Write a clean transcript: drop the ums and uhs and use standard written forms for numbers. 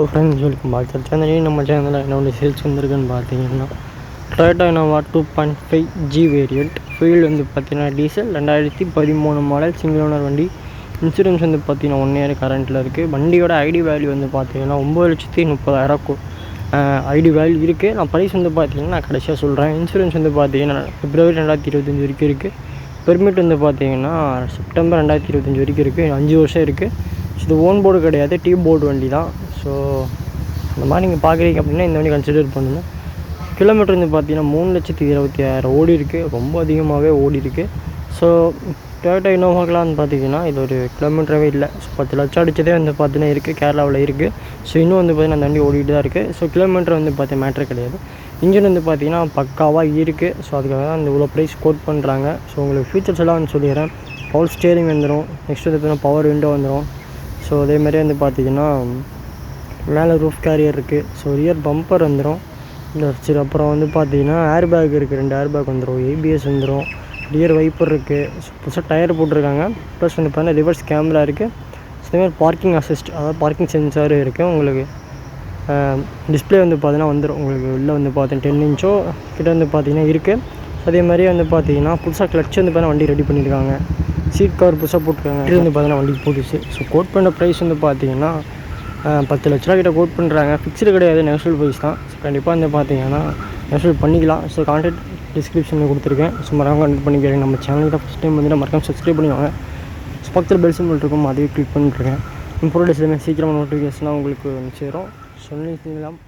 Friends welcome back to channel. நம்ம சேனலில் என்னோடய சேல்ஸ் வந்துருக்குன்னு பார்த்தீங்கன்னா டொயோட்டா இனோவா 2.5 G வேரியண்ட். ஃபீல்டு வந்து பார்த்தீங்கன்னா டீசல் 2013 மாடல் சிங்கிள் ஓனர் வண்டி. இன்சூரன்ஸ் வந்து பார்த்தீங்கன்னா 1 இயர் கரண்ட்டில் இருக்குது. வண்டியோட ஐடி வேல்யூ வந்து பார்த்தீங்கன்னா 9,30,000 ஐடி வேல்யூ இருக்குது. நான் ப்ரைஸ் வந்து பார்த்தீங்கன்னா நான் கடைசியாக சொல்கிறேன். இன்சூரன்ஸ் வந்து பார்த்தீங்கன்னா February 2025 வரைக்கும் இருக்குது. பெர்மிட் வந்து பார்த்தீங்கன்னா September 2025 வரைக்கும் இருக்குது. 5 வருஷம் இருக்குது. இது ஓன் போர்டு கிடையாது, டீ போர்டு வண்டி தான். ஸோ இந்த மாதிரி நீங்கள் பார்க்குறீங்க அப்படின்னா இந்த வண்டி கன்சிடர் பண்ணுங்கள். கிலோமீட்டர் வந்து பார்த்தீங்கன்னா 3,20,000 ஓடி இருக்குது. ரொம்ப அதிகமாகவே ஓடி இருக்குது. ஸோ டொயோட்டா இனோவாக்கெலாம் வந்து பார்த்தீங்கன்னா இது ஒரு கிலோமீட்டராகவே இல்லை. ஸோ 10 லட்சம் அடித்ததே வந்து பார்த்தீங்கன்னா இருக்குது, கேரளாவில் இருக்குது. ஸோ இன்னும் வந்து பார்த்தீங்கன்னா அந்த வண்டி ஓடிட்டு தான் இருக்குது. ஸோ கிலோமீட்டர் வந்து பார்த்தீங்கன்னா மேட்ரு கிடையாது. இன்ஜின் வந்து பார்த்தீங்கன்னா பக்காவாக இருக்குது. ஸோ அதுக்காக தான் அந்த இவ்வளோ ப்ரைஸ் கோட் பண்ணுறாங்க. ஸோ உங்களுக்கு ஃபீச்சர்ஸ் எல்லாம் வந்து சொல்லிடுறேன். பவர் ஸ்டியரிங் வந்துடும். நெக்ஸ்ட் வந்து பார்த்தீங்கன்னா பவர் விண்டோ வந்துடும். ஸோ அதேமாதிரி வந்து பார்த்திங்கன்னா மேலே ரூஃப் கேரியர் இருக்குது. ஸோ ரியர் பம்பர் வந்துடும். சரி, அப்புறம் வந்து பார்த்திங்கன்னா ஏர் பேக் இருக்குது, 2 ஏர் பேக் வந்துடும். ABS வந்துடும். ரியர் வைப்பர் இருக்குது. ஸோ புதுசாக டயர் போட்டிருக்காங்க. ப்ளஸ் வந்து பார்த்தீங்கன்னா ரிவர்ஸ் கேமரா இருக்குது. ஸோ அதேமாதிரி பார்க்கிங் அசிஸ்ட், அதாவது பார்க்கிங் சென்சாரும் இருக்குது. உங்களுக்கு டிஸ்பிளே வந்து பார்த்தீங்கன்னா வந்துடும். உங்களுக்கு உள்ளே வந்து பார்த்தீங்கன்னா 10 இன்ச்சோ கிட்ட வந்து பார்த்திங்கன்னா இருக்குது. அதே மாதிரி வந்து பார்த்திங்கன்னா புதுசாக கிளட்ச் வந்து பார்த்தீங்கன்னா வண்டி ரெடி பண்ணியிருக்காங்க. சீட் கவர் புதுசாக போட்டிருக்காங்க. இது வந்து பார்த்தீங்கன்னா வண்டிக்கு போட்டுச்சு. ஸோ கோட் பண்ண ப்ரைஸ் வந்து பார்த்தீங்கன்னா 10 லட்ச ரூபா கிட்ட கோட் பண்ணுறாங்க. ஃபிக்ஸ்டு கிடையாது, நெகோஷியபிள் ப்ரைஸ் தான். ஸோ கண்டிப்பாக வந்து பார்த்தீங்கன்னா நெகோஷியபிள் பண்ணிக்கலாம். ஸோ கான்டாக்ட் டிஸ்கிரிப்ஷனில் கொடுத்துருக்கேன். ஸோ மறக்காம கான்டாக்ட் பண்ணிக்கிறேன். நம்ம சேனலுக்கு ஃபஸ்ட் டைம் வந்து மறக்காம சப்ஸ்கிரைப் பண்ணிவாங்க. ஸோ பக்கத்தில் பெல் சிம்பிள் இருக்கும், அதையும் கிளிக் பண்ணிட்டுருக்கேன். இம்ப்ரூவ்டஸ் எல்லாமே சீக்கிரமாக நோட்டிஃபிகேஷனாக உங்களுக்கு சேரும். சொல்லிக்கலாம்.